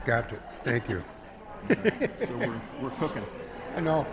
Got it. Thank you. So we're cooking. I know.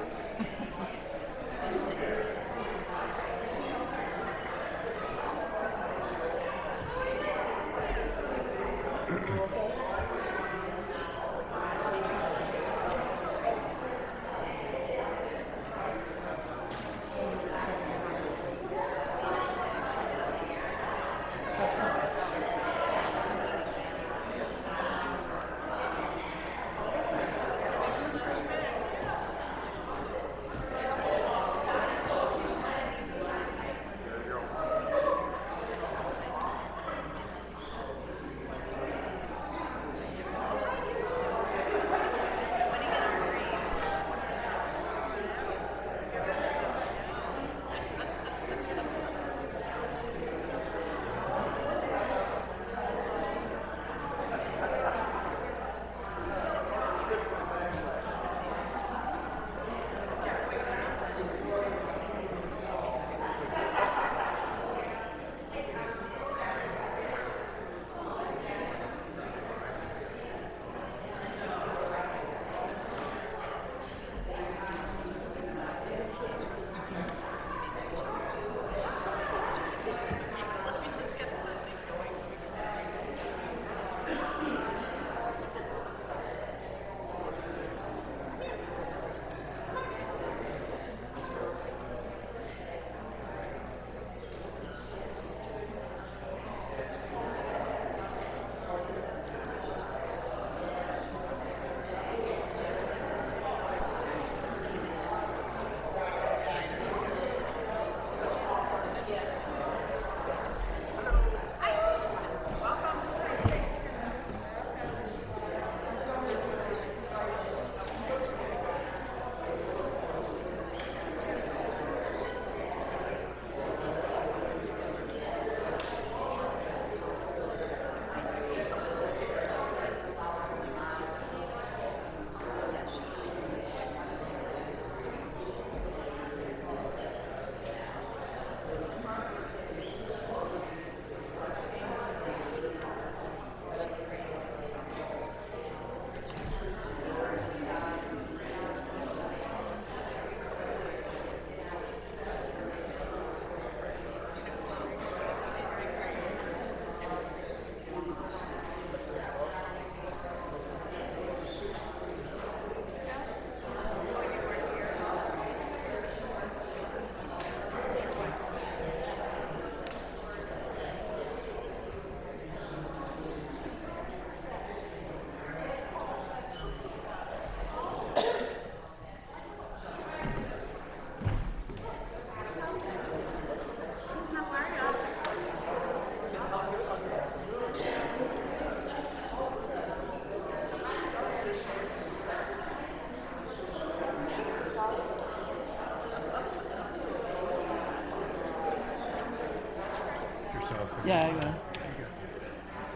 Yeah, I will.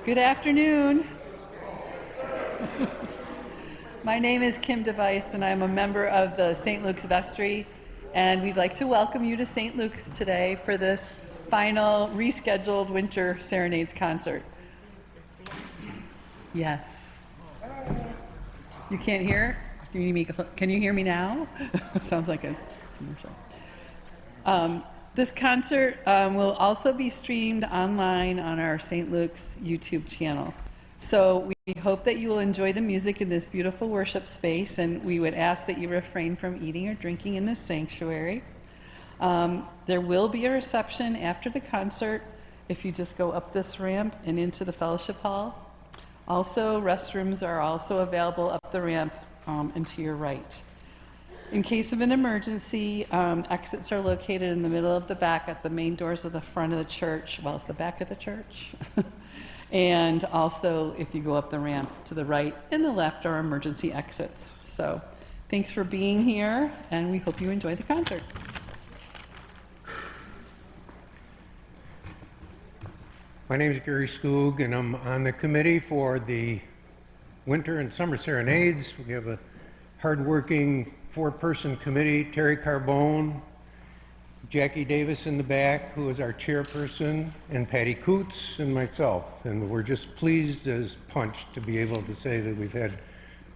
Good afternoon. My name is Kim Device, and I'm a member of the St. Luke's Vestry, and we'd like to welcome you to St. Luke's today for this final rescheduled Winter Serenades concert. Yes. You can't hear? Can you hear me now? Sounds like a commercial. This concert will also be streamed online on our St. Luke's YouTube channel. So we hope that you will enjoy the music in this beautiful worship space, and we would ask that you refrain from eating or drinking in this sanctuary. There will be a reception after the concert if you just go up this ramp and into the fellowship hall. Also, restrooms are also available up the ramp and to your right. In case of an emergency, exits are located in the middle of the back at the main doors of the front of the church. Well, it's the back of the church. And also, if you go up the ramp to the right and the left are emergency exits. So thanks for being here, and we hope you enjoy the concert. My name is Gary Skoog, and I'm on the committee for the Winter and Summer Serenades. We have a hardworking four-person committee: Terry Carbone, Jackie Davis in the back, who is our chairperson, and Patty Coots and myself. And we're just pleased as punch to be able to say that we've had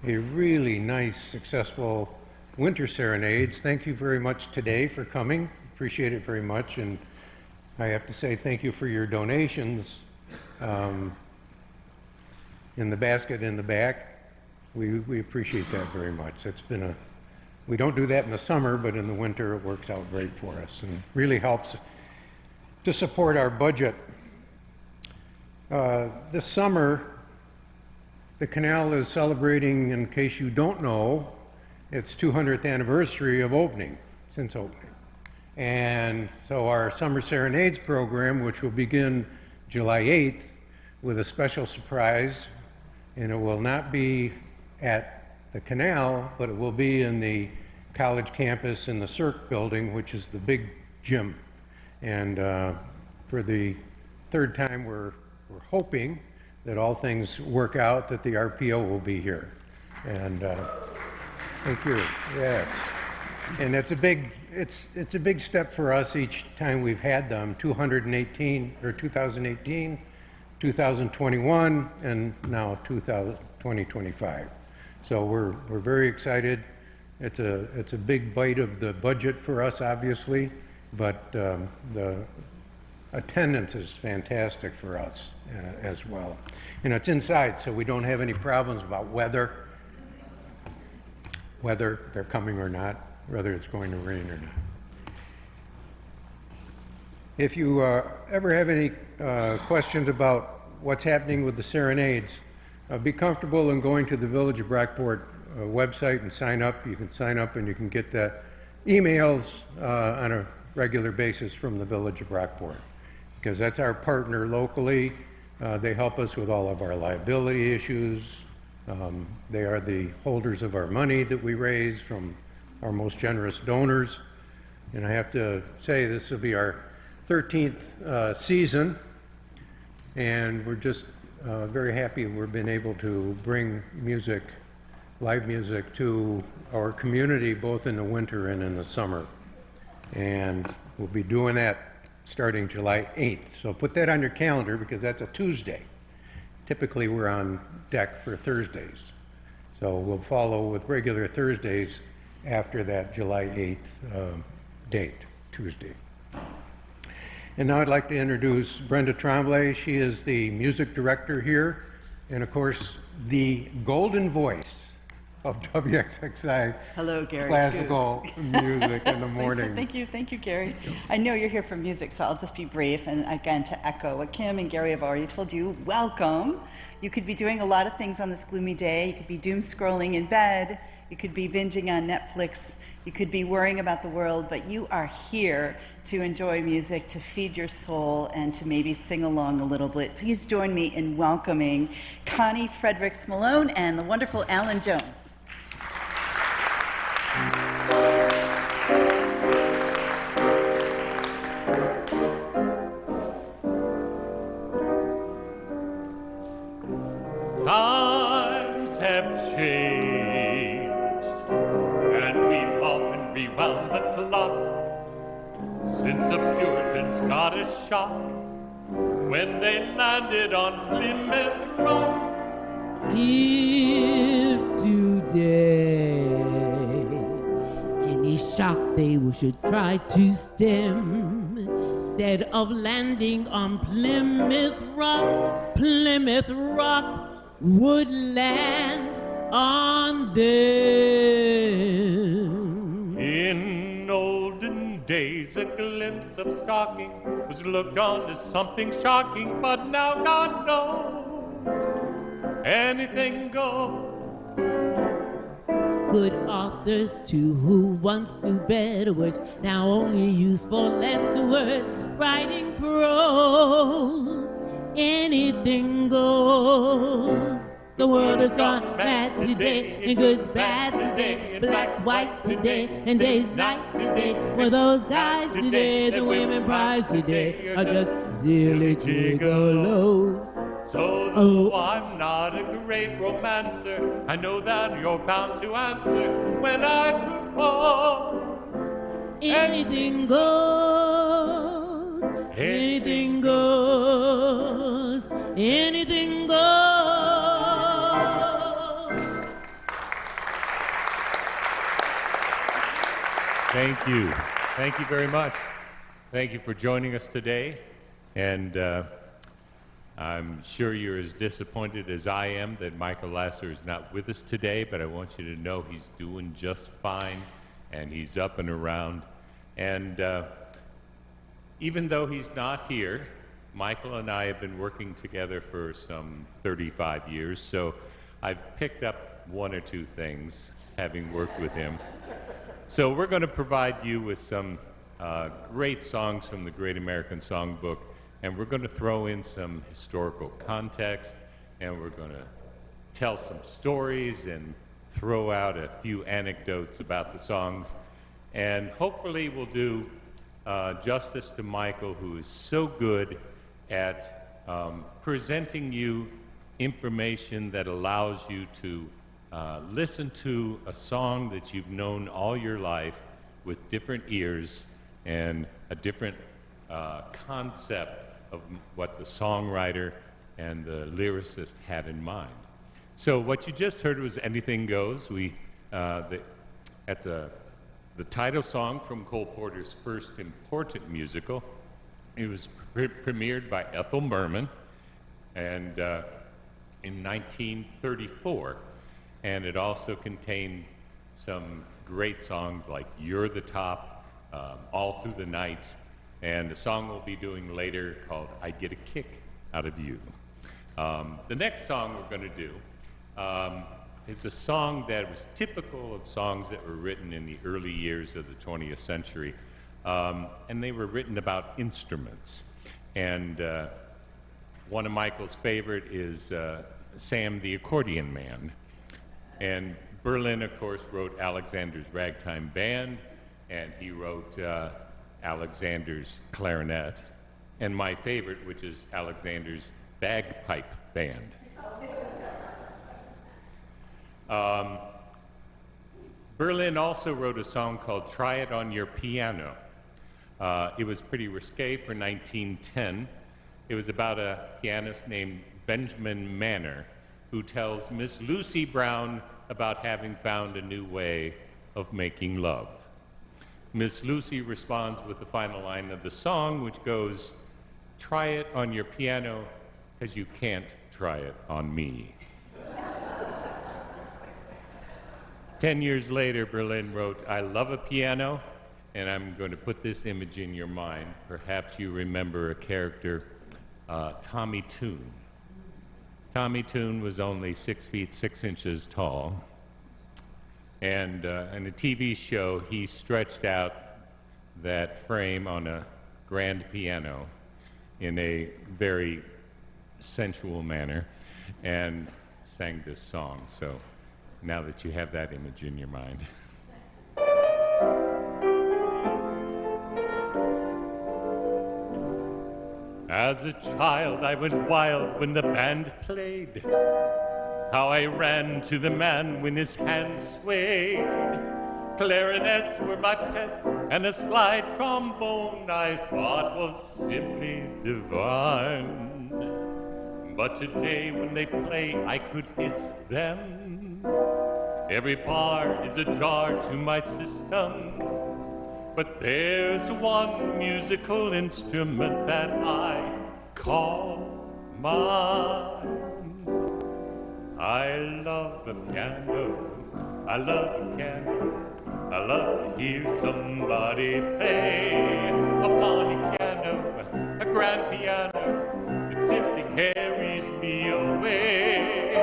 a really nice, successful Winter Serenades. Thank you very much today for coming. Appreciate it very much. And I have to say thank you for your donations in the basket in the back. We appreciate that very much. It's been we don't do that in the summer, but in the winter it works out great for us and really helps to support our budget. This summer, the canal is celebrating, in case you don't know, its 200th anniversary of opening, since opening. And so our Summer Serenades program, which will begin July 8th with a special surprise, and it will not be at the canal, but it will be in the college campus in the Cirque building, which is the big gym. And for the third time, we're hoping that all things work out, that the RPO will be here. And thank you. Yes. And it's a big step for us each time we've had them. 2018, 2021, and now 2025. So we're very excited. It's a big bite of the budget for us, obviously, but the attendance is fantastic for us as well. And it's inside, so we don't have any problems about whether they're coming or not, whether it's going to rain or not. If you ever have any questions about what's happening with the Serenades, be comfortable in going to the Village of Brockport website and sign up. You can sign up and you can get the emails on a regular basis from the Village of Brockport, because that's our partner locally. They help us with all of our liability issues. They are the holders of our money that we raise from our most generous donors. And I have to say, this will be our 13th season, and we're just very happy we've been able to bring music, live music, to our community both in the winter and in the summer. And we'll be doing that starting July 8th. So put that on your calendar, because that's a Tuesday. Typically we're on deck for Thursdays. So we'll follow with regular Thursdays after that July 8th date, Tuesday. And now I'd like to introduce Brenda Tremblay. She is the music director here, and of course, the golden voice of WXXI. Hello, Gary. Classical music in the morning. Thank you, Gary. I know you're here for music, so I'll just be brief. And again, to echo what Kim and Gary have already told you, welcome. You could be doing a lot of things on this gloomy day. You could be doom scrolling in bed. You could be binging on Netflix. You could be worrying about the world, but you are here to enjoy music, to feed your soul, and to maybe sing along a little bit. Please join me in welcoming Connie, Fredericks-Malone, and the wonderful Alan Jones. Times have changed, and we've often rewound the clock since the Puritans got a shock when they landed on Plymouth Rock. If today any shock they should try to stem, instead of landing on Plymouth Rock would land on them. In olden days, a glimpse of stocking was looked on as something shocking, but now God knows anything goes. Good authors too, who once knew better words, now only use for letter words, writing prose. Anything goes. The world has gone mad today, and good's bad today, black's white today, and day's night today. Well, those guys today, the women prize today, are just silly gigolos. So though I'm not a great romancer, I know that you're bound to answer when I propose. Anything goes. Anything goes. Anything goes. Thank you. Thank you very much. Thank you for joining us today. And I'm sure you're as disappointed as I am that Michael Lasser is not with us today, but I want you to know he's doing just fine, and he's up and around. And even though he's not here, Michael and I have been working together for some 35 years, so I've picked up one or two things having worked with him. So we're going to provide you with some great songs from the Great American Songbook, and we're going to throw in some historical context, and we're going to tell some stories and throw out a few anecdotes about the songs. And hopefully we'll do justice to Michael, who is so good at presenting you information that allows you to listen to a song that you've known all your life with different ears and a different concept of what the songwriter and the lyricist had in mind. So what you just heard was Anything Goes. That's the title song from Cole Porter's first important musical. It was premiered by Ethel Merman and in 1934. And it also contained some great songs like You're the Top, All Through the Night, and a song we'll be doing later called I Get a Kick Out of You. The next song we're going to do is a song that was typical of songs that were written in the early years of the 20th century, and they were written about instruments. And one of Michael's favorite is Sam the Accordion Man. And Berlin, of course, wrote Alexander's Ragtime Band, and he wrote Alexander's Clarinet, and my favorite, which is Alexander's Bagpipe Band. Berlin also wrote a song called Try It on Your Piano. It was pretty risque for 1910. It was about a pianist named Benjamin Manor, who tells Miss Lucy Brown about having found a new way of making love. Miss Lucy responds with the final line of the song, which goes, "Try it on your piano, 'cause you can't try it on me." 10 years later, Berlin wrote, "I love a piano," and I'm going to put this image in your mind. Perhaps you remember a character, Tommy Tune. Tommy Tune was only 6 feet 6 inches tall, and in a TV show, he stretched out that frame on a grand piano in a very sensual manner and sang this song. So now that you have that image in your mind. As a child, I went wild when the band played. How I ran to the man when his hands swayed. Clarinets were my pets, and a slide trombone I thought was simply divine. But today, when they play, I could hiss them. Every bar is a jar to my system. But there's one musical instrument that I call mine. I love the piano, I love the piano, I love to hear somebody play. Upon a piano, a grand piano, it simply carries me away.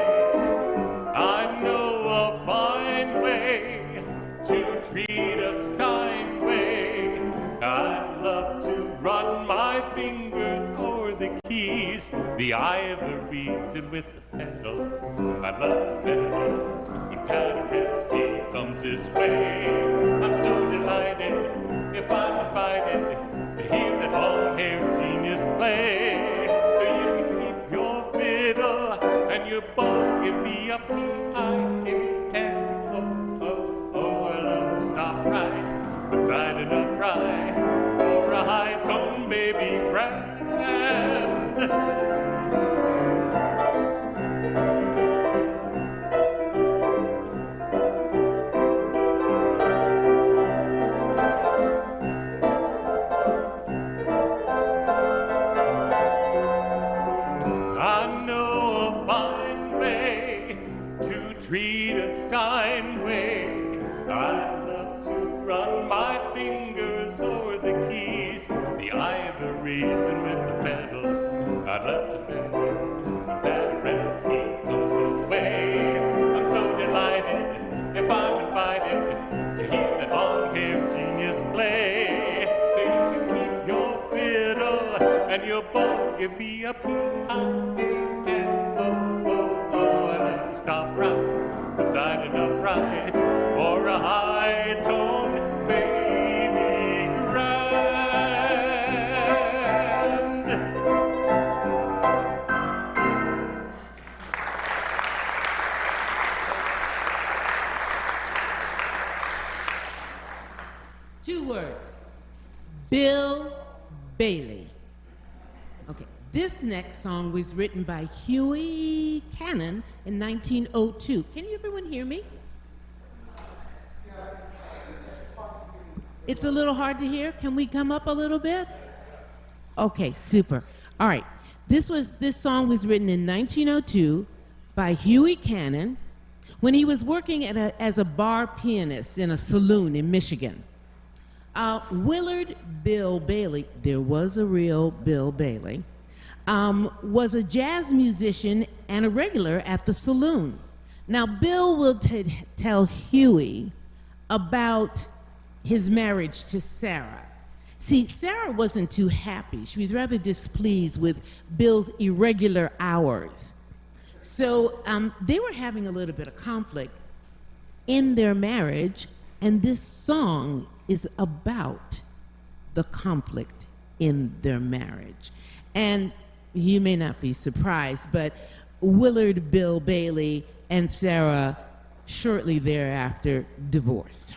I know a fine way to treat us kindly. I love to run my fingers over the keys, the ivories, and with the pedal. I love the pedal. When Paderewski comes this way, I'm so delighted if I'm invited to hear that long-haired genius play. So you can keep your fiddle and your bow, give me a P-I-A-N-O. Oh, I love to stop right beside an fine way. I love to run my fingers over the keys, the ivories and with the pedal. I'd love to bet that rest he comes his way. I'm so delighted if I'm invited to hear that long-haired genius play. So you can keep your fiddle and your bow, give me a P-I-A-N-O-O-O, and then stop right beside an upright or a high-toned baby grand. Two words. Bill Bailey. Okay, this next song was written by Huey Cannon in 1902. Can everyone hear me? It's a little hard to hear. Can we come up a little bit? Okay, super. All right. This song was written in 1902 by Huey Cannon when he was working as a bar pianist in a saloon in Michigan. Willard Bill Bailey, there was a real Bill Bailey, was a jazz musician and a regular at the saloon. Now, Bill will tell Huey about his marriage to Sarah. See, Sarah wasn't too happy. She was rather displeased with Bill's irregular hours. So they were having a little bit of conflict in their marriage, and this song is about the conflict in their marriage. And you may not be surprised, but Willard Bill Bailey and Sarah shortly thereafter divorced.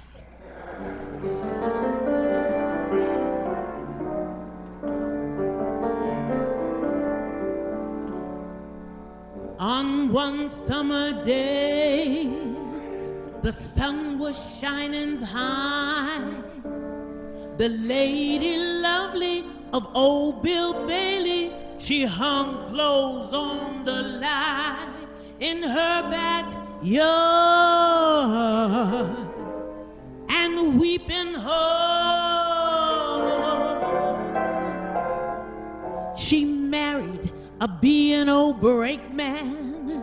On one summer day, the sun was shining high. The lady lovely of old Bill Bailey, she hung clothes on the line in her backyard, and weeping her, she married a B&O brakeman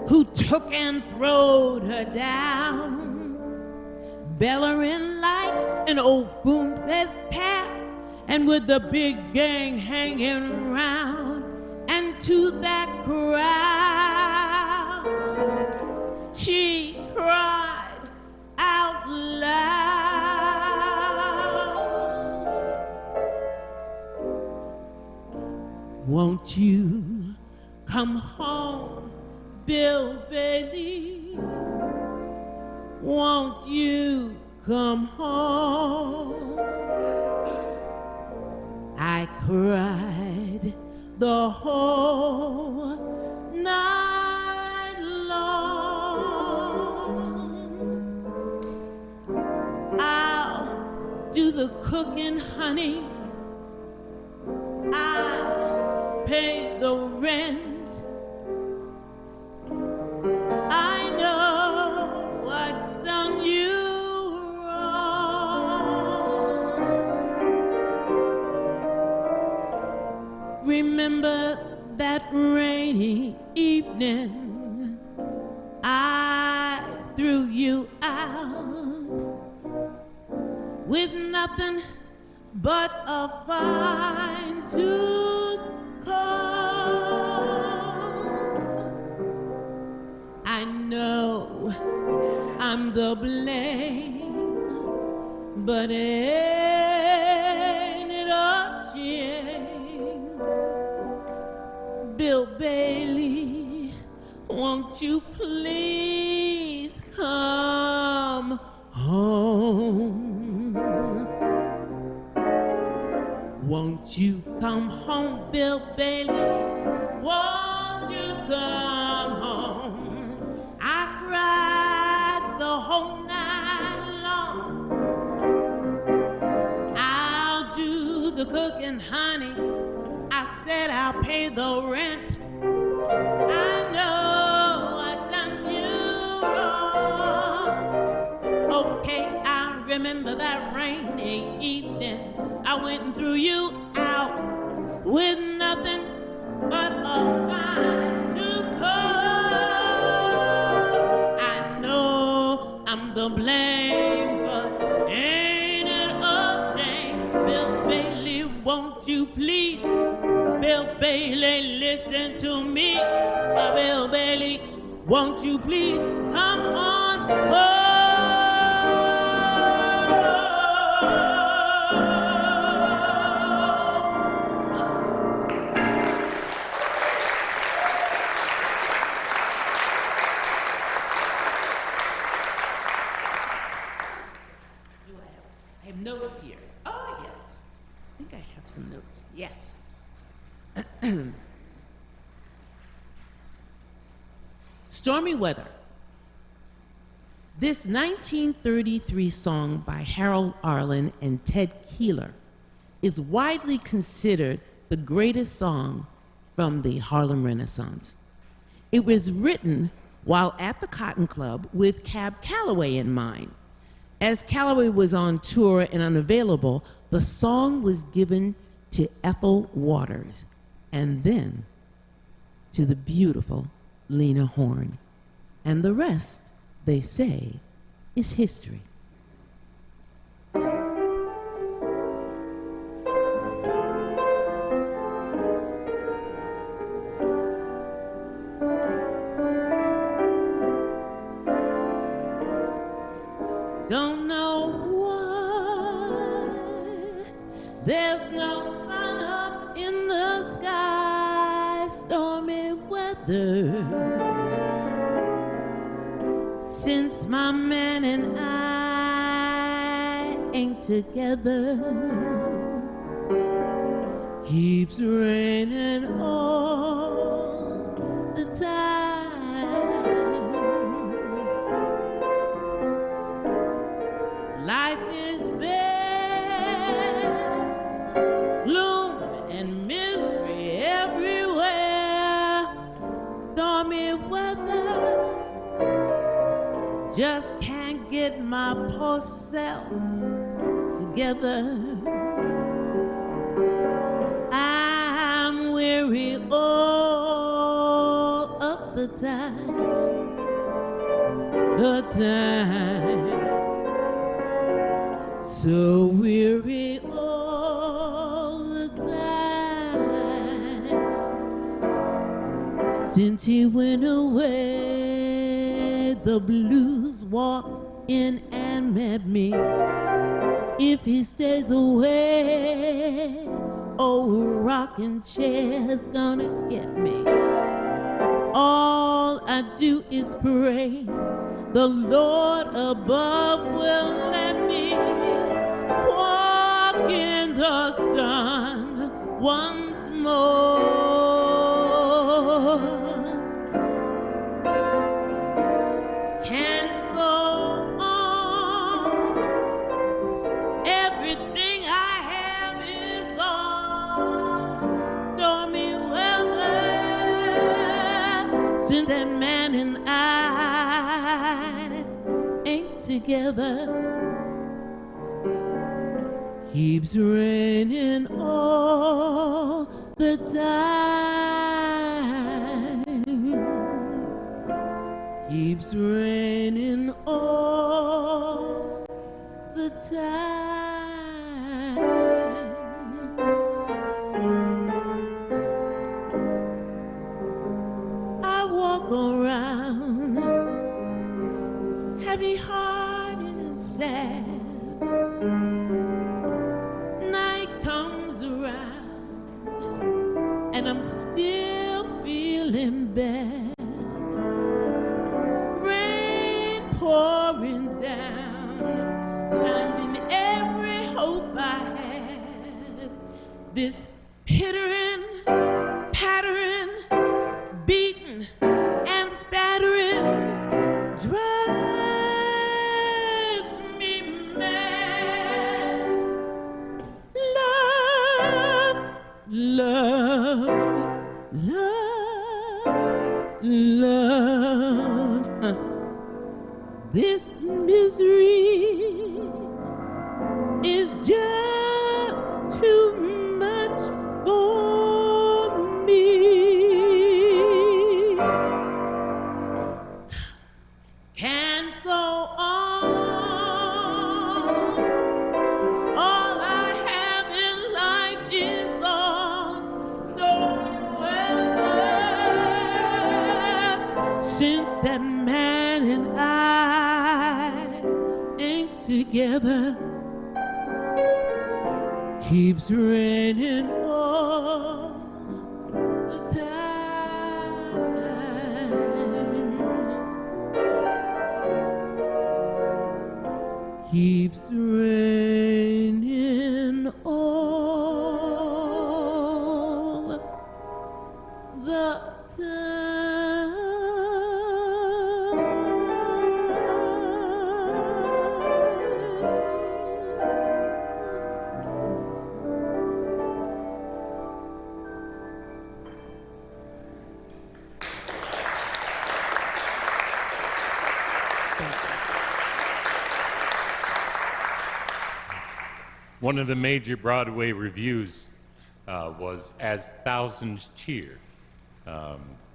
who took and throwed her down, bellowing like an old spoon-fed path, and with the big gang hanging around. And to that crowd, she cried out loud, won't you come home, Bill Bailey? Won't you come home? I cried the whole night long. I'll do the cooking, honey. I'll pay the rent. I know I've done you wrong. Remember that rainy evening I threw you out with nothing but a fine tooth comb. I know I'm the blame, but ain't it a shame? Bill Bailey, won't you please come home? Won't you come home, Bill Bailey? Won't you come home? I cried the whole night long. I'll do the cooking, honey. I said I'll pay the rent. I know I done you wrong. remember that rainy evening. I went and threw you out with nothing but a fine to call. I know I'm to blame, but ain't it a shame? Bill Bailey, won't you please? Bill Bailey, listen to me. Bill Bailey, won't you please come on board? I have notes here. Oh, yes. I think I have some notes. Yes. Stormy Weather. This 1933 song by Harold Arlen and Ted Keeler is widely considered the greatest song from the Harlem Renaissance. It was written while at the Cotton Club with Cab Calloway in mind. As Calloway was on tour and unavailable, the song was given to Ethel Waters and then to the beautiful Lena Horne. And the rest, they say, is history. Don't know why there's no sun up in the sky, stormy weather. Since my man and I ain't together, keeps raining all the time. Life is bad, gloom and misery everywhere. Stormy weather, just can't get my poor self together. I'm weary all of the time, so weary all the time. Since he went away, the blues walked in and met me. If he stays away, oh, rocking chair's gonna get me. All I do is pray the Lord above will let me walk in the sun once more. Can't go on. Everything I have is gone. Stormy weather. Since that man and I ain't together, keeps raining all the time. Keeps raining all the time. I walk around heavy-hearted and sad. Night comes around and I'm still feeling bad. Rain pouring down, blinding every hope I had. This pittering, pattering, beating and spattering drives me mad. Love, love, love. This misery is just too much for me. Can't go on. All I have in life is gone. So well, since that man and I ain't together, keeps raining all the time. Keeps raining all the One of the major Broadway reviews was As Thousands Cheer.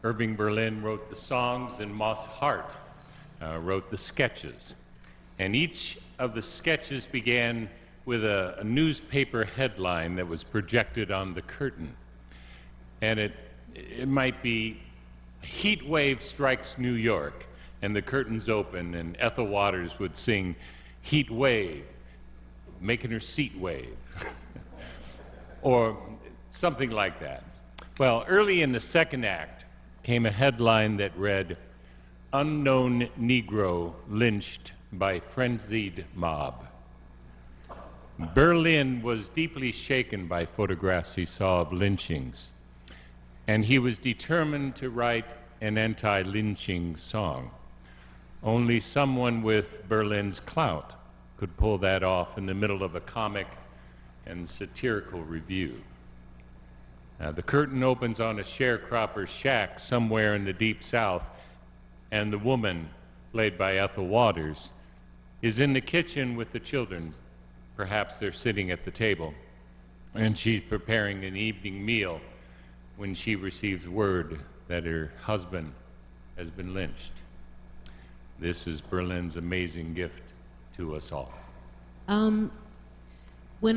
Irving Berlin wrote the songs and Moss Hart wrote the sketches. And each of the sketches began with a newspaper headline that was projected on the curtain. And it might be, "Heat wave strikes New York," and the curtains open and Ethel Waters would sing, "Heat wave," making her seat wave, or something like that. Well, early in the second act came a headline that read, "Unknown Negro lynched by frenzied mob." Berlin was deeply shaken by photographs he saw of lynchings, and he was determined to write an anti-lynching song. Only someone with Berlin's clout could pull that off in the middle of a comic and satirical review. The curtain opens on a sharecropper's shack somewhere in the Deep South, and the woman, played by Ethel Waters, is in the kitchen with the children. Perhaps they're sitting at the table, and she's preparing an evening meal when she receives word that her husband has been lynched. This is Berlin's amazing gift to us all. When when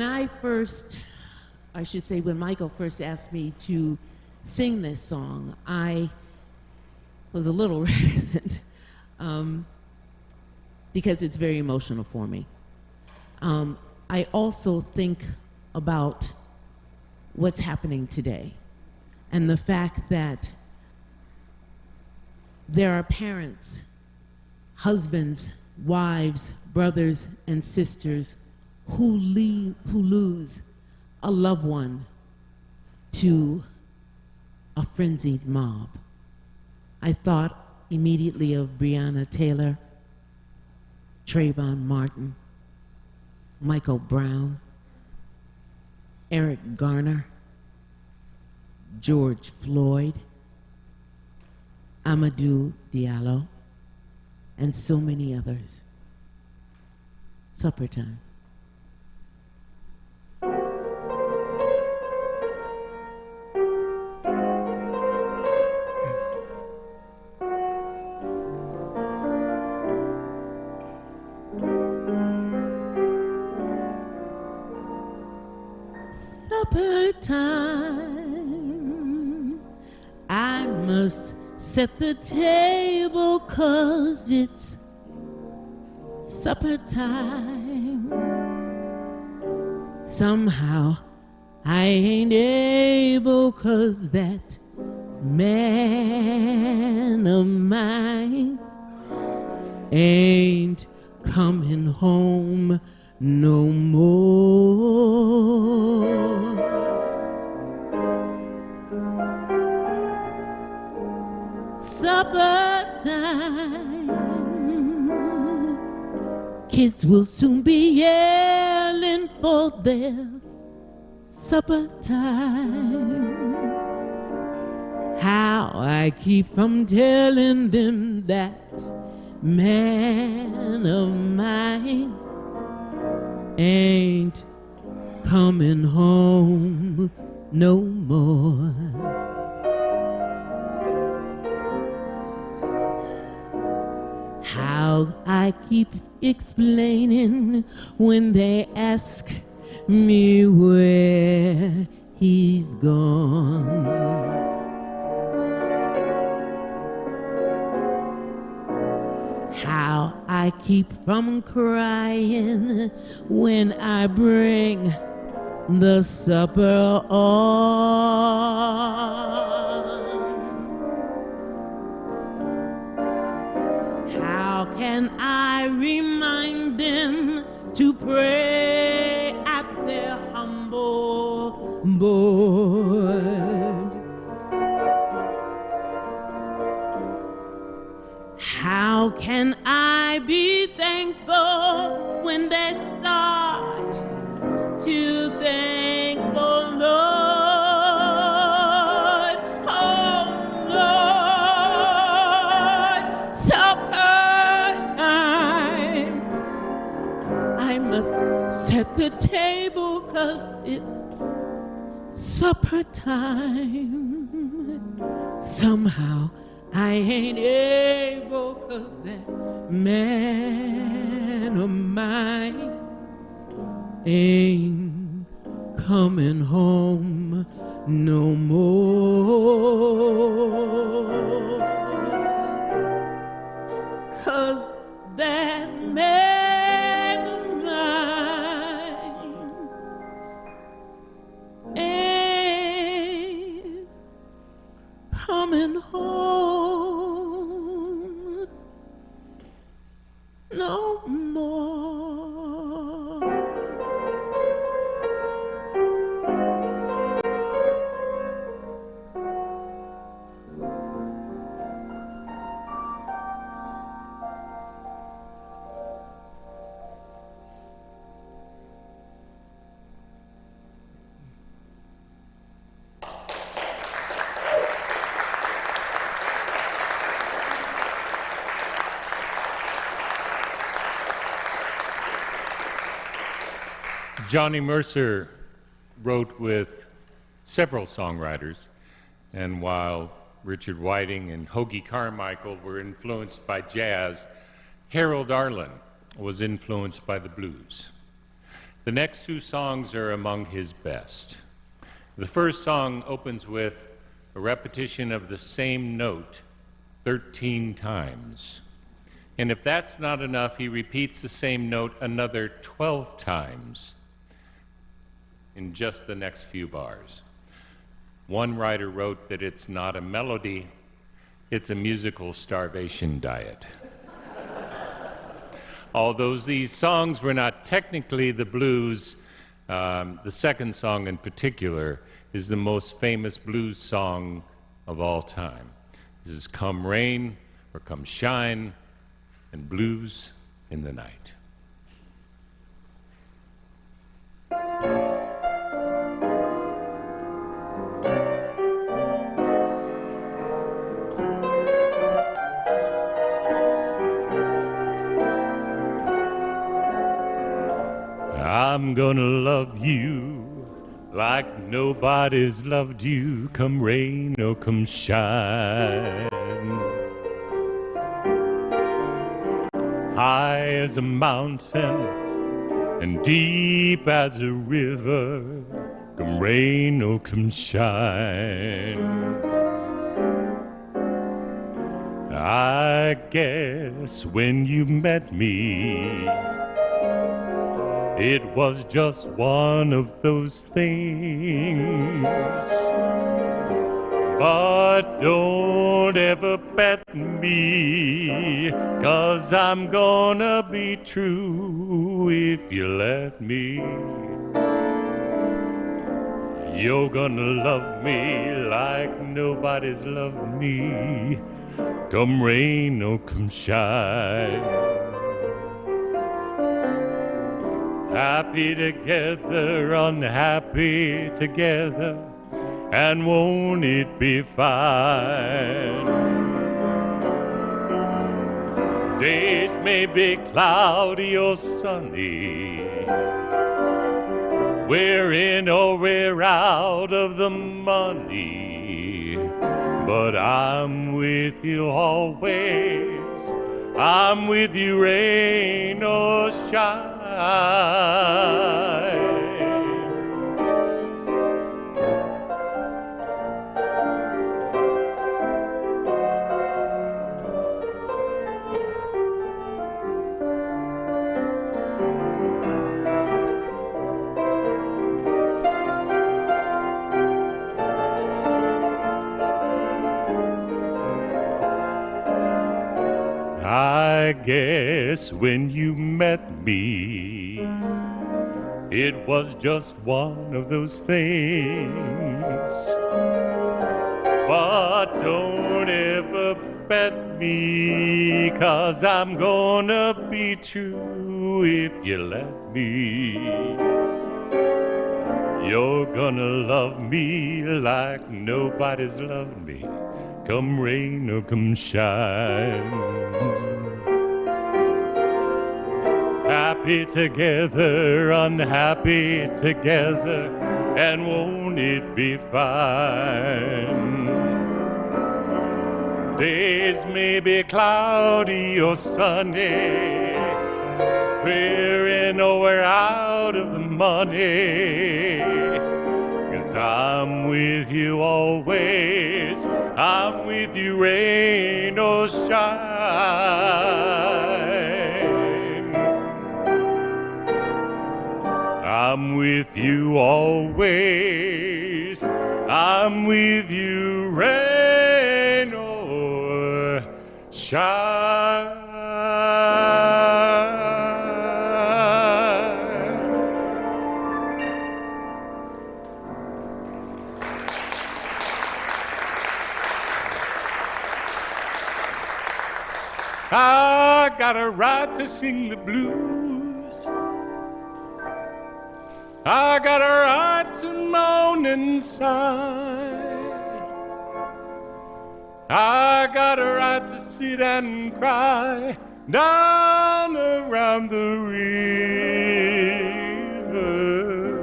Michael first asked me to sing this song, I was a little reticent because it's very emotional for me. I also think about what's happening today and the fact that there are parents, husbands, wives, brothers, and sisters who lose a loved one to a frenzied mob. I thought immediately of Breonna Taylor, Trayvon Martin, Michael Brown, Eric Garner, George Floyd, Amadou Diallo, and so many others. Supper time. Supper time. I must set the table 'cause it's supper time. Somehow I ain't able 'cause that man of mine ain't coming home no more. Supper time. Kids will soon be yelling for their supper time. How I keep from telling them that man of mine ain't coming home no more. How I keep explaining when they ask me where he's gone. How I keep from crying when I bring the supper on. How can I remind them to pray at their humble board? How can I be thankful when they start to thank the Lord? Oh Lord, supper time. I must set the table 'cause it's supper time. Somehow I ain't able 'cause that man of mine ain't coming home no more. 'Cause that man of mine ain't coming home no more. Johnny Mercer wrote with several songwriters, and while Richard Whiting and Hoagie Carmichael were influenced by jazz, Harold Arlen was influenced by the blues. The next two songs are among his best. The first song opens with a repetition of the same note 13 times. And if that's not enough, he repeats the same note another 12 times in just the next few bars. One writer wrote that it's not a melody, it's a musical starvation diet. Although these songs were not technically the blues, the second song in particular is the most famous blues song of all time. This is Come Rain or Come Shine, and Blues in the Night. I'm gonna love you like nobody's loved you, come rain or come shine. High as a mountain and deep as a river, come rain or come shine. I guess when you met me, it was just one of those things. But don't ever bet me, 'cause I'm gonna be true if you let me. You're gonna love me like nobody's loved me, come rain or come shine. Happy together, unhappy together, and won't it be fine? Days may be cloudy or sunny. We're in or we're out of the money, but I'm with you always. I'm with you, rain or shine. I guess when you met me, it was just one of those things. But don't ever bet me, 'cause I'm gonna be true if you let me. You're gonna love me like nobody's loved me, come rain or come shine. Happy together, unhappy together, and won't it be fine? Days may be cloudy or sunny, we're in or we're out of the money, 'cause I'm with you always, I'm with you, rain or shine. I'm with you always, I'm with you, rain or shine. I got a right to sing the blues. I got a right to moan and sigh. I got a right to sit and cry down around the river.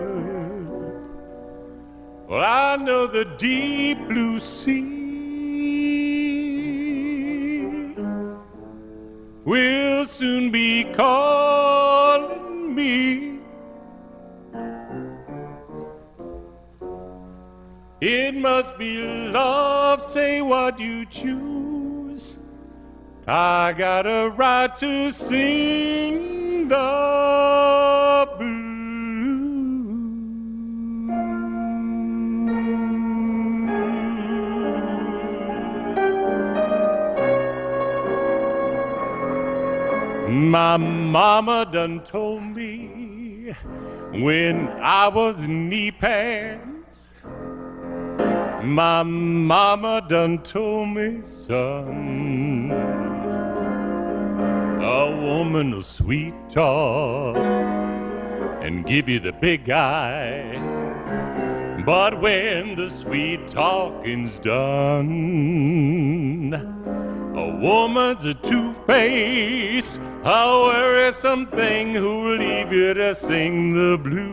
Well, I know the deep blue sea will soon be calling me. It must be love, say what you choose. I got a right to sing the blues. My mama done told me when I was knee pants. My mama done told me, son, a woman will sweet talk and give you the big eye, but when the sweet talking's done, a woman's a two-face, a worrisome thing who'll leave you to sing the blues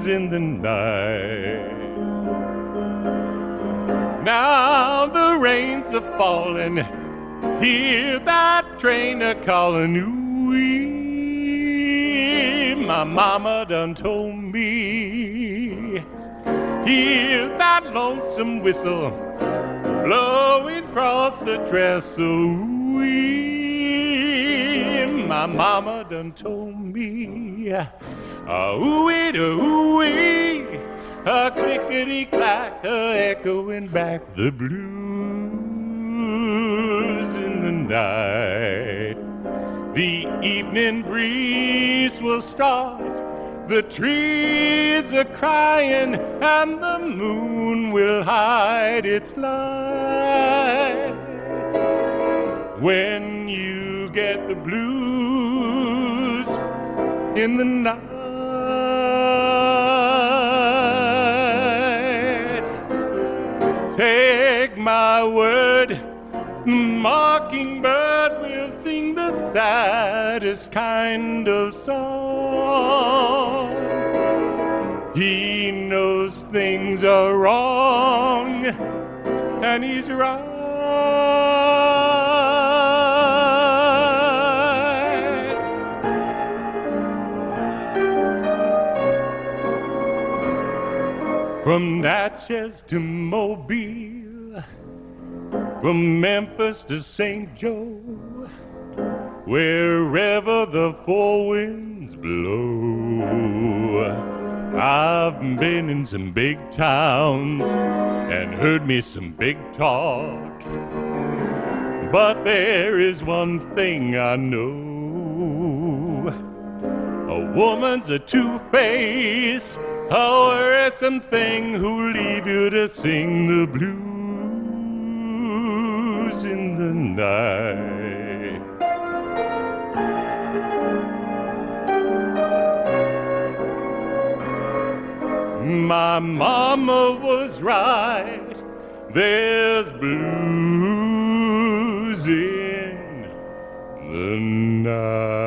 in the night. Now the rains are falling, hear that train a-calling, ooh-wee. My mama done told me, hear that lonesome whistle blowing across the trestle, ooh-wee. My mama done told me, ooh-wee to ooh-wee, a clickety-clack, echoing back the blues in the night. The evening breeze will start, the trees are crying, and the moon will hide its light. When you get the blues in the night, take my word, Mockingbird will sing the saddest kind of song. He knows things are wrong, and he's right. From Natchez to Mobile, from Memphis to St. Joe, wherever the four winds blow, I've been in some big towns and heard me some big talk, but there is one thing I know. A woman's a two-face, a wearisome thing who'll leave you to sing the blues in the night. My mama was right, there's blues in the night.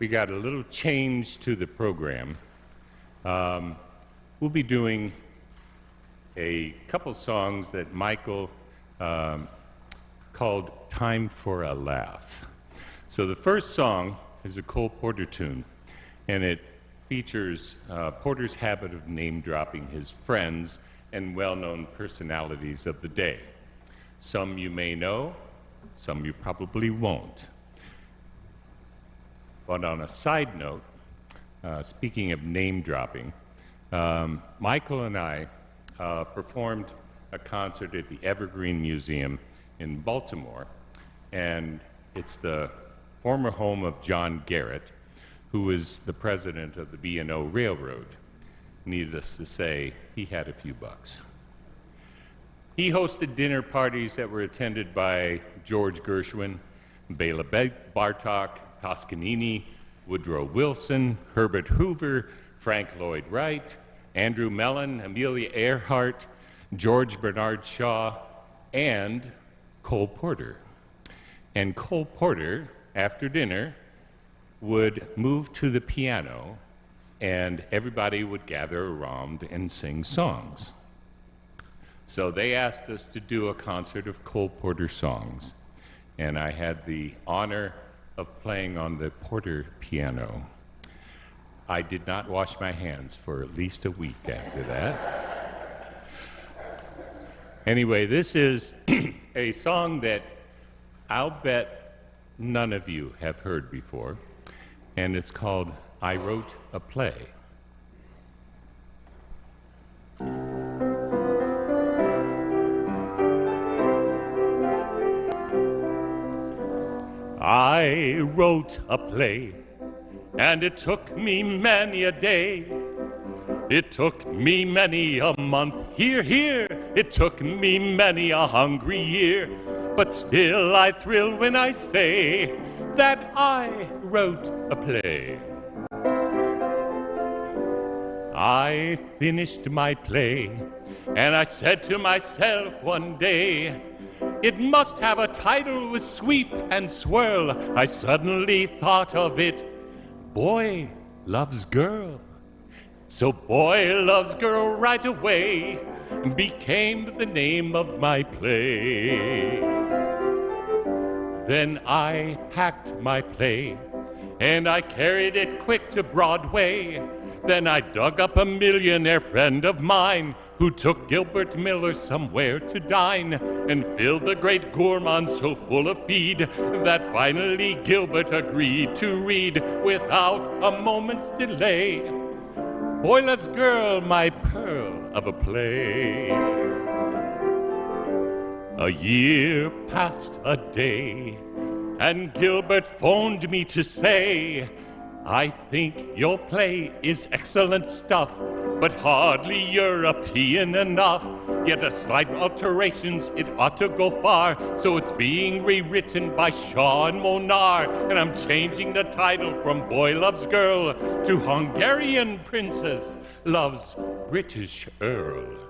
We got a little change to the program. We'll be doing a couple songs that Michael called Time for a Laugh. So the first song is a Cole Porter tune, and it features Porter's habit of name-dropping his friends and well-known personalities of the day. Some you may know, some you probably won't. But on a side note, speaking of name-dropping, Michael and I performed a concert at the Evergreen Museum in Baltimore, and it's the former home of John Garrett, who was the president of the B&O Railroad. Needless to say, he had a few bucks. He hosted dinner parties that were attended by George Gershwin, Bela Bartok, Toscanini, Woodrow Wilson, Herbert Hoover, Frank Lloyd Wright, Andrew Mellon, Amelia Earhart, George Bernard Shaw, and Cole Porter. And Cole Porter, after dinner, would move to the piano, and everybody would gather around and sing songs. So they asked us to do a concert of Cole Porter songs, and I had the honor of playing on the Porter piano. I did not wash my hands for at least a week after that. Anyway, this is a song that I'll bet none of you have heard before, and it's called I Wrote a Play. I wrote a play, and it took me many a day. It took me many a month, hear, hear. It took me many a hungry year. But still I thrill when I say that I wrote a play. I finished my play, and I said to myself one day, it must have a title with sweep and swirl. I suddenly thought of it, Boy Loves Girl. So Boy Loves Girl right away became the name of my play. Then I packed my play and I carried it quick to Broadway. Then I dug up a millionaire friend of mine who took Gilbert Miller somewhere to dine and filled the great gourmand so full of feed that finally Gilbert agreed to read without a moment's delay Boy Loves Girl, my pearl of a play. A year passed a day, and Gilbert phoned me to say, I think your play is excellent stuff, but hardly European enough. Yet a slight alterations, it ought to go far, so it's being rewritten by Shaw and Monar, and I'm changing the title from Boy Loves Girl to Hungarian Princess Loves British Earl.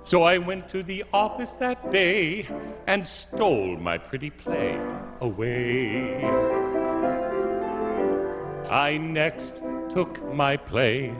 So I went to the office that day and stole my pretty play away. I next took my play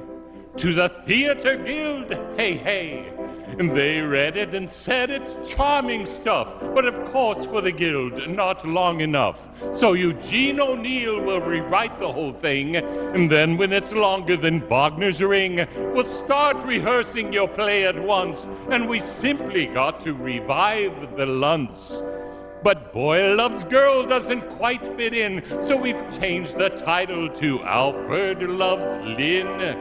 to the Theatre Guild, hey, hey. And they read it and said it's charming stuff, but of course for the Guild, not long enough. So Eugene O'Neill will rewrite the whole thing, and then when it's longer than Wagner's Ring, we'll start rehearsing your play at once, and we simply got to revive the Luntz. But Boy Loves Girl doesn't quite fit in, so we've changed the title to Alfred Loves Lynn.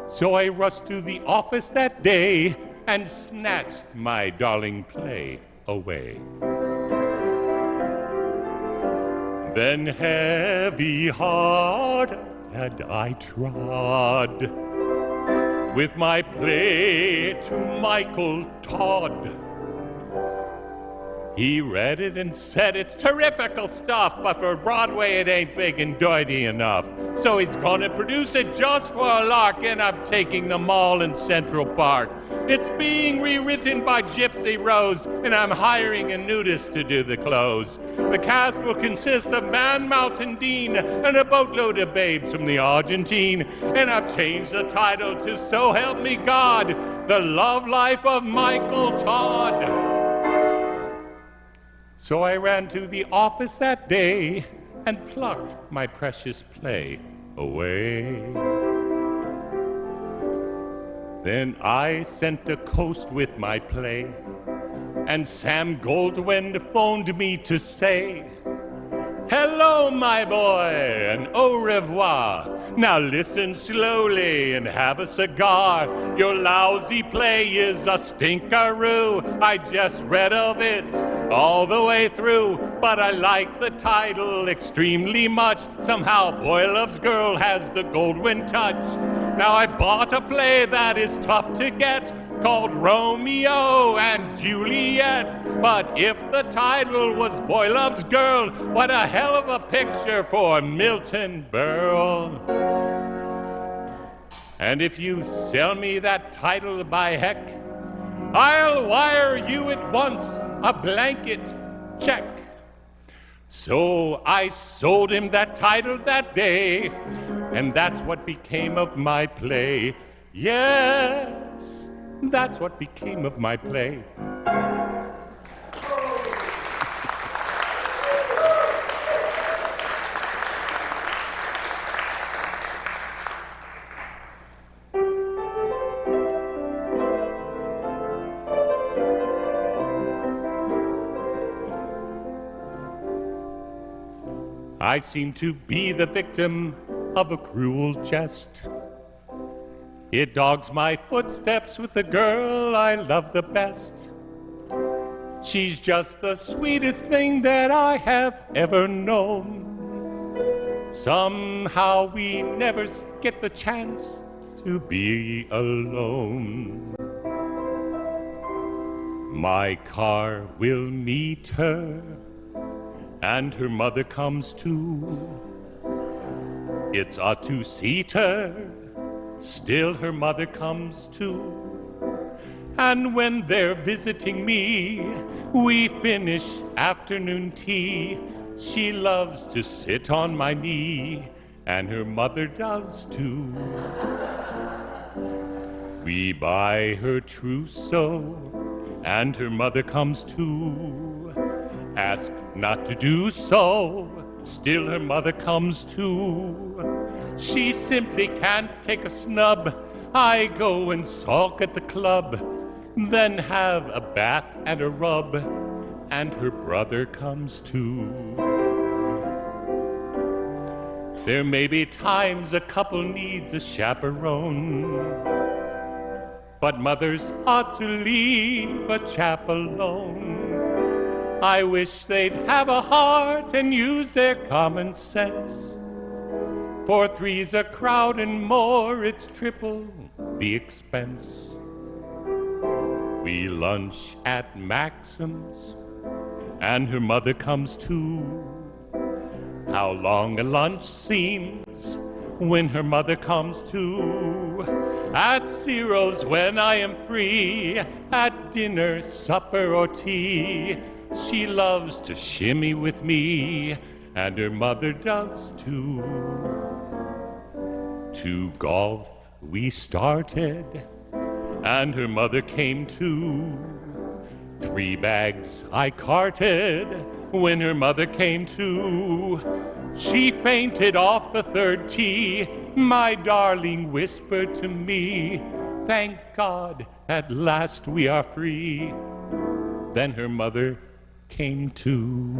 So I rushed to the office that day and snatched my darling play away. Then heavy-hearted I trod with my play to Michael Todd. He read it and said it's terrifical stuff, but for Broadway it ain't big and dirty enough. So he's gonna produce it just for a lark, and I'm taking the mall in Central Park. It's being rewritten by Gypsy Rose, and I'm hiring a nudist to do the clothes. The cast will consist of Man Mountain Dean and a boatload of babes from the Argentine, and I've changed the title to So Help Me God, The Love Life of Michael Todd. So I ran to the office that day and plucked my precious play away. Then I sent the coast with my play, and Sam Goldwyn phoned me to say, hello, my boy, and au revoir. Now listen slowly and have a cigar. Your lousy play is a stinkeroo. I just read of it all the way through, but I like the title extremely much. Somehow Boy Loves Girl has the Goldwyn touch. Now I bought a play that is tough to get, called Romeo and Juliet. But if the title was Boy Loves Girl, what a hell of a picture for Milton Berle. And if you sell me that title, by heck, I'll wire you at once a blanket check. So I sold him that title that day, and that's what became of my play. Yes, that's what became of my play. I seem to be the victim of a cruel jest. It dogs my footsteps with the girl I love the best. She's just the sweetest thing that I have ever known. Somehow we never get the chance to be alone. My car will meet her, and her mother comes too. It's a two-seater, still her mother comes too. And when they're visiting me, we finish afternoon tea. She loves to sit on my knee, and her mother does too. We buy her trousseau, and her mother comes too. Ask not to do so, still her mother comes too. She simply can't take a snub. I go and sulk at the club, then have a bath and a rub, and her brother comes too. There may be times a couple needs a chaperone, but mothers ought to leave a chap alone. I wish they'd have a heart and use their common sense. For three's a crowd and more, it's triple the expense. We lunch at Maxim's, and her mother comes too. How long a lunch seems when her mother comes too. At Ciro's when I am free, at dinner, supper, or tea, she loves to shimmy with me, and her mother does too. To golf we started, and her mother came too. 3 bags I carted when her mother came too. She fainted off the 3rd tee. My darling whispered to me, "Thank God, at last we are free." Then her mother came too.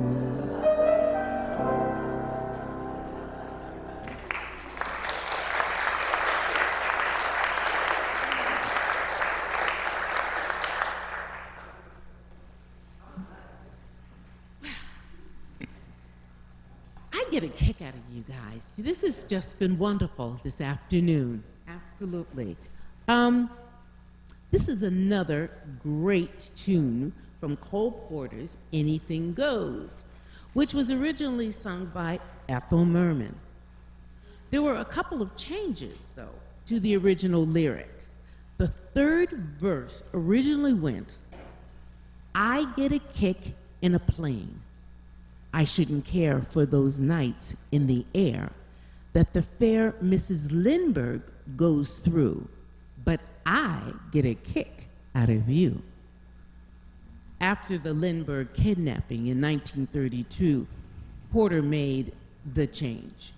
I get a kick out of you guys. This has just been wonderful this afternoon. Absolutely. This is another great tune from Cole Porter's Anything Goes, which was originally sung by Ethel Merman. There were a couple of changes, though, to the original lyric. The 3rd verse originally went, "I get a kick in a plane. I shouldn't care for those nights in the air that the fair Mrs. Lindbergh goes through, but I get a kick out of you." After the Lindbergh kidnapping in 1932, Porter made the change.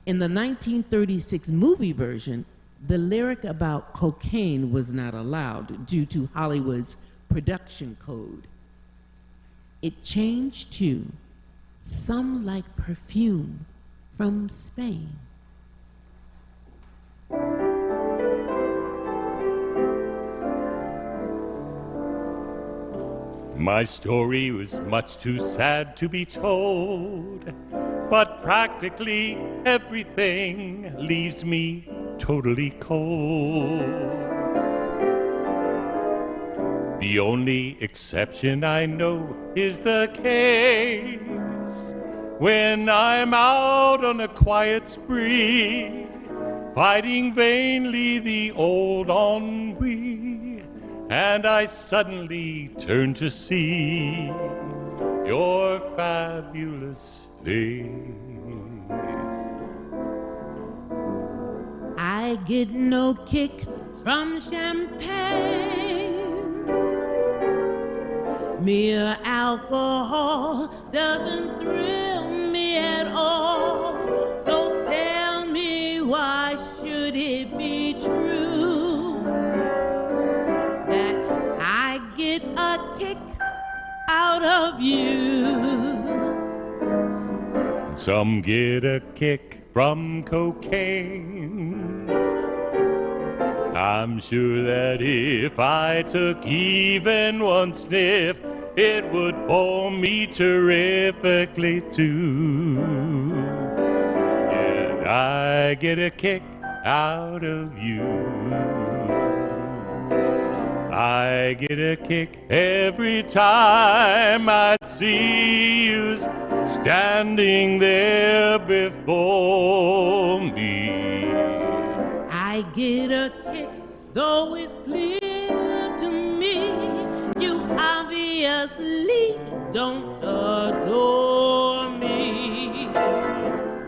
In the 1936 movie version, the lyric about cocaine was not allowed due to Hollywood's production code. It changed to "Some Like Perfume from Spain." My story was much too sad to be told, but practically everything leaves me totally cold. The only exception I know is the case when I'm out on a quiet spree, fighting vainly the old ennui, and I suddenly turn to see your fabulous face. I get no kick from champagne. Mere alcohol doesn't thrill me at all. So tell me, why should it be true that I get a kick out of you? Some get a kick from cocaine. I'm sure that if I took even one sniff, it would bore me terrifically too. Yet I get a kick out of you. I get a kick every time I see you standing there before me. I get a kick, though it's clear to me you obviously don't adore me.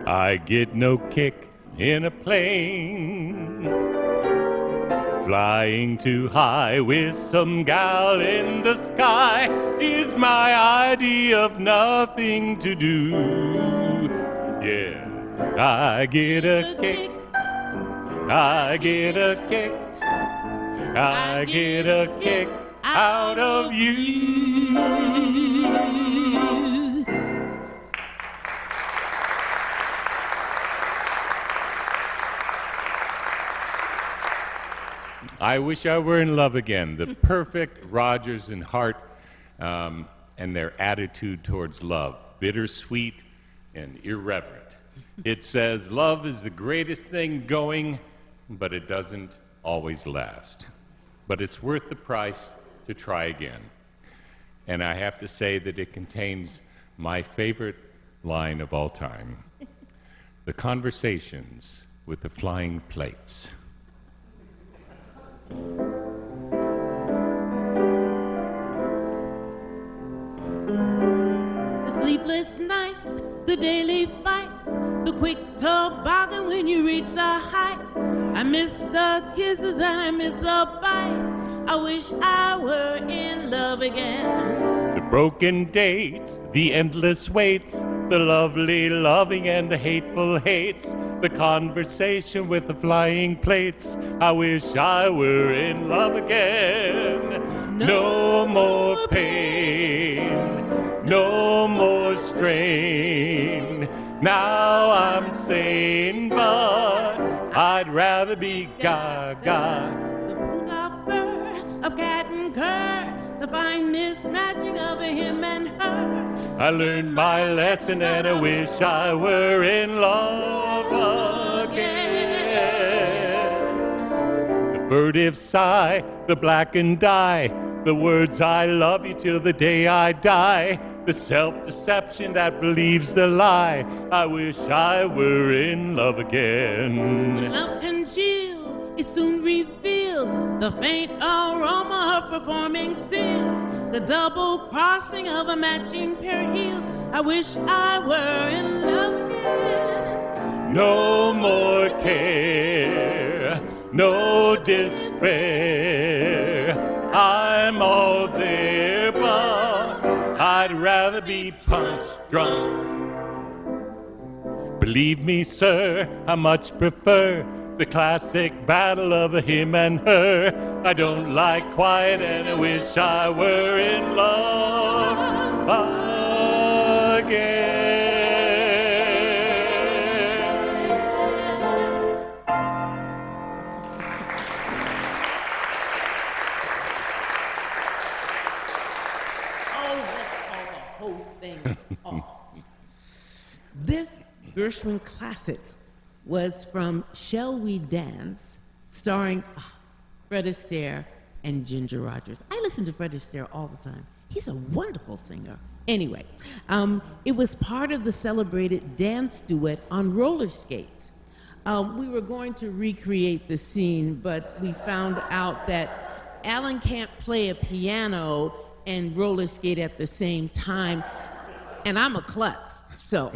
I get no kick in a plane, flying too high with some gal in the sky is my idea of nothing to do. Yeah, I get a kick. I get a kick, I get a kick out of you. I wish I were in love again. The perfect Rogers and Hart and their attitude towards love. Bittersweet and irreverent. It says, love is the greatest thing going, but it doesn't always last. But it's worth the price to try again. And I have to say that it contains my favorite line of all time. The conversations with the flying plates. The sleepless nights, the daily fights, the quick toboggan when you reach the heights. I miss the kisses and I miss the bites. I wish I were in love again. The broken dates, the endless waits, the lovely loving and the hateful hates, the conversation with the flying plates. I wish I were in love again. No more pain, no more strain. Now I'm sane, but I'd rather be gaga. The bulldog fur of cat and cur, the finest matching of him and her. I learned my lesson and I wish I were in love again. The furtive sigh, the blackened eye, the words I love you till the day I die, the self-deception that believes the lie. I wish I were in love again. When love congeals, it soon reveals the faint aroma of performing sins, the double crossing of a matching pair of heels. I wish I were in love again. No more care, no despair. I'm all there, but I'd rather be punch drunk. Believe me, sir, I much prefer the classic battle of the him and her. I don't like quiet and I wish I were in love again. This Gershwin classic was from Shall We Dance, starring Fred Astaire and Ginger Rogers. I listen to Fred Astaire all the time. He's a wonderful singer. Anyway, it was part of the celebrated dance duet on roller skates. We were going to recreate the scene, but we found out that Alan can't play a piano and roller skate at the same time, and I'm a klutz, so.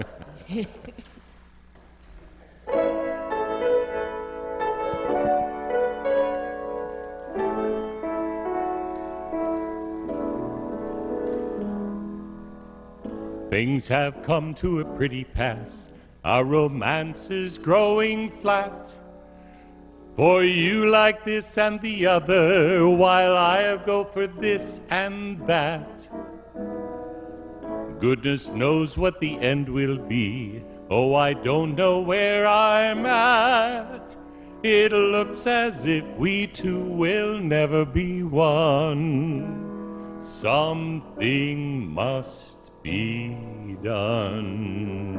Things have come to a pretty pass. Our romance is growing flat. For you like this and the other, while I go for this and that. Goodness knows what the end will be. Oh, I don't know where I'm at. It looks as if we two will never be one. Something must be done.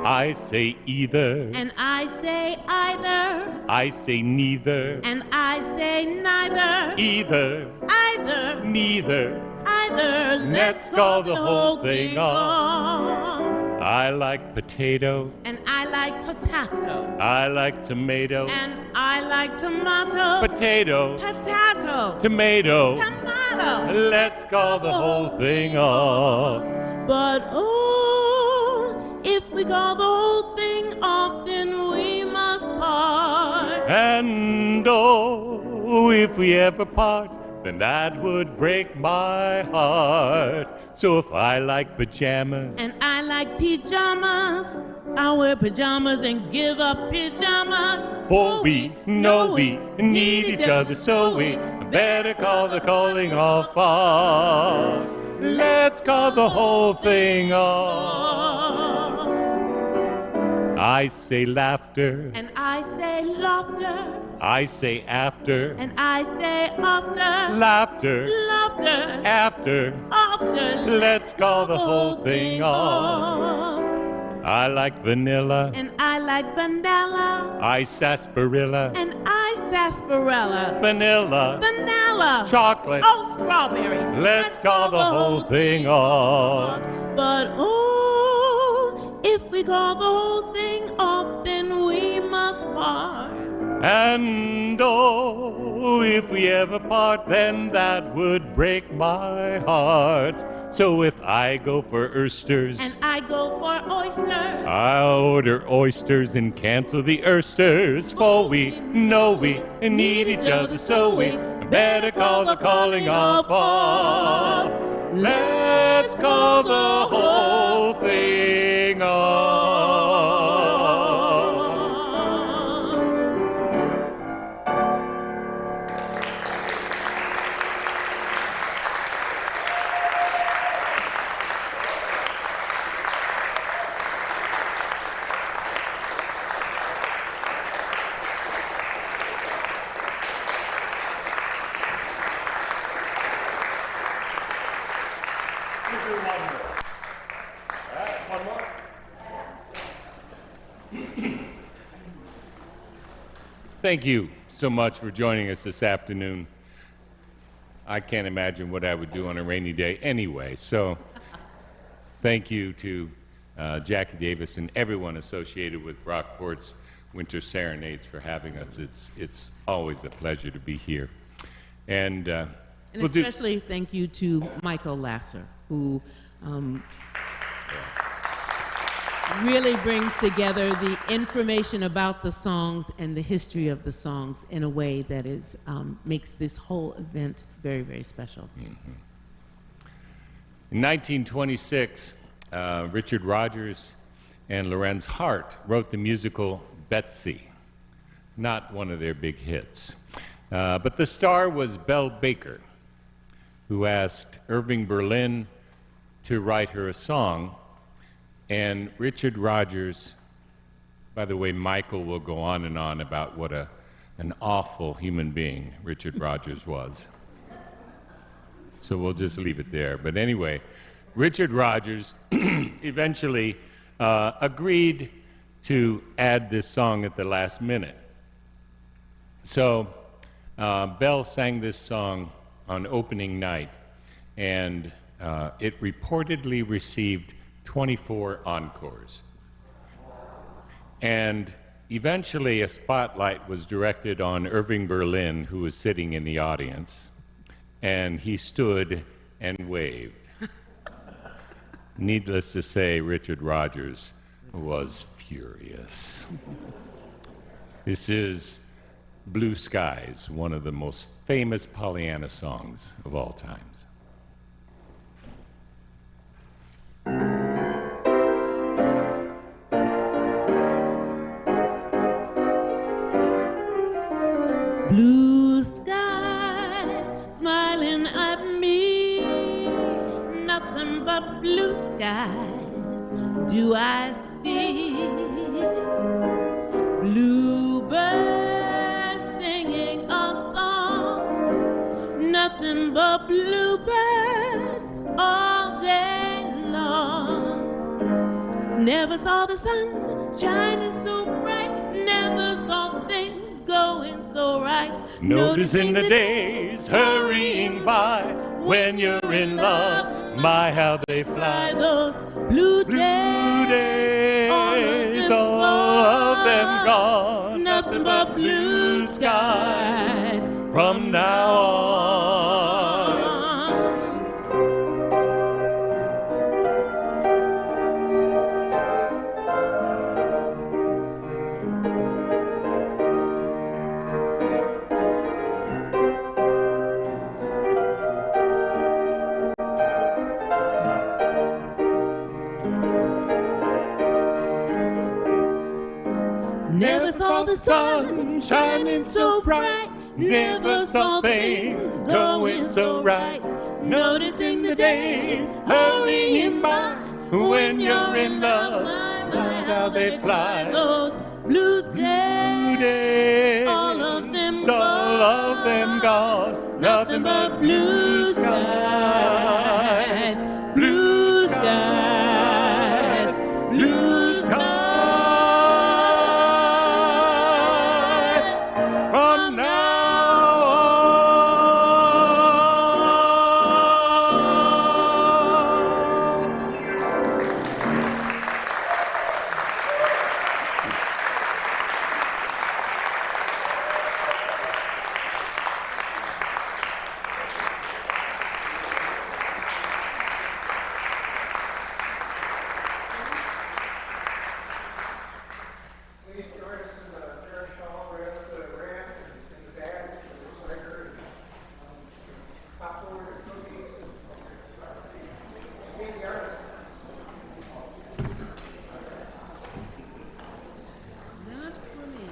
I say either, And I say either, I say neither, and I say neither, either, either, neither. either. Let's call the whole thing off. I like potato, And I like potato, I like tomato, and I like tomato, potato, potato, tomato. tomato. Let's call the whole thing off. But oh, if we call the whole thing off, then we must part. And oh, if we ever part, then that would break my heart. So if I like pajamas, And I like pajamas, I'll wear pajamas and give up pajamas. for we know we need each other, so we better call the calling off. Let's call the whole thing off. I say laughter. And I say laughter. I say after. And I say after. Laughter. Laughter. After. After. Let's call the whole thing off. I like vanilla. And I like vanilla. I sarsaparilla. And I sarsaparilla. Vanilla. Vanilla. Chocolate. Oh, strawberry. Let's call the whole thing off. But oh, if we call the whole thing off, then we must part. And oh, if we ever part, then that would break my heart. So if I go for oysters, And I go for oysters. I'll order oysters and cancel the oysters. For we know we need each other, so we better call the calling off. Let's call the whole thing off. Thank you so much for joining us this afternoon. I can't imagine what I would do on a rainy day anyway, so thank you to Jackie Davis and everyone associated with Brockport's Winter Serenades for having us. It's always a pleasure to be here. And And especially thank you to Michael Lasser, who really brings together the information about the songs and the history of the songs in a way that is makes this whole event very, very special. Mm-hmm. In 1926, Richard Rodgers and Lorenz Hart wrote the musical Betsy, not one of their big hits. But the star was Belle Baker, who asked Irving Berlin to write her a song. And Richard Rodgers, by the way, Michael will go on and on about what an awful human being Richard Rodgers was. So we'll just leave it there. But anyway, Richard Rodgers eventually agreed to add this song at the last minute. So Belle sang this song on opening night, and it reportedly received 24 encores. And eventually a spotlight was directed on Irving Berlin, who was sitting in the audience, and he stood and waved. Needless to say, Richard Rodgers was furious. This is Blue Skies, one of the most famous Pollyanna songs of all times. Blue skies smiling at me, nothing but blue skies do I see. Bluebirds singing a song, nothing but bluebirds all day long. Never saw the sun shining so bright, never saw things going so right. Noticing the days hurrying by, when you're in love, my how they fly. Those blue Blue days, days, all of them gone. nothing but blue skies From now on. Never saw the sun shining so bright, never saw things going so right. Noticing the days hurrying by, when you're in love, my, how they fly. Those blue days, all of them gone, nothing but blue skies, blue skies, blue skies. From now on. Please join us in the parish hall right up the ramp and in the back, cider and popcorn and cookies. Meet the artists. Not funny.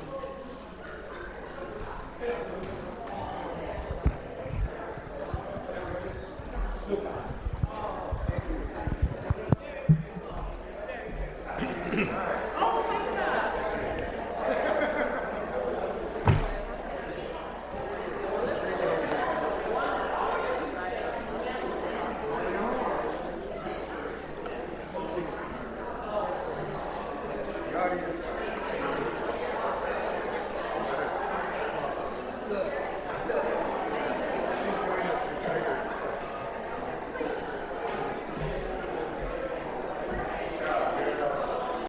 The audience.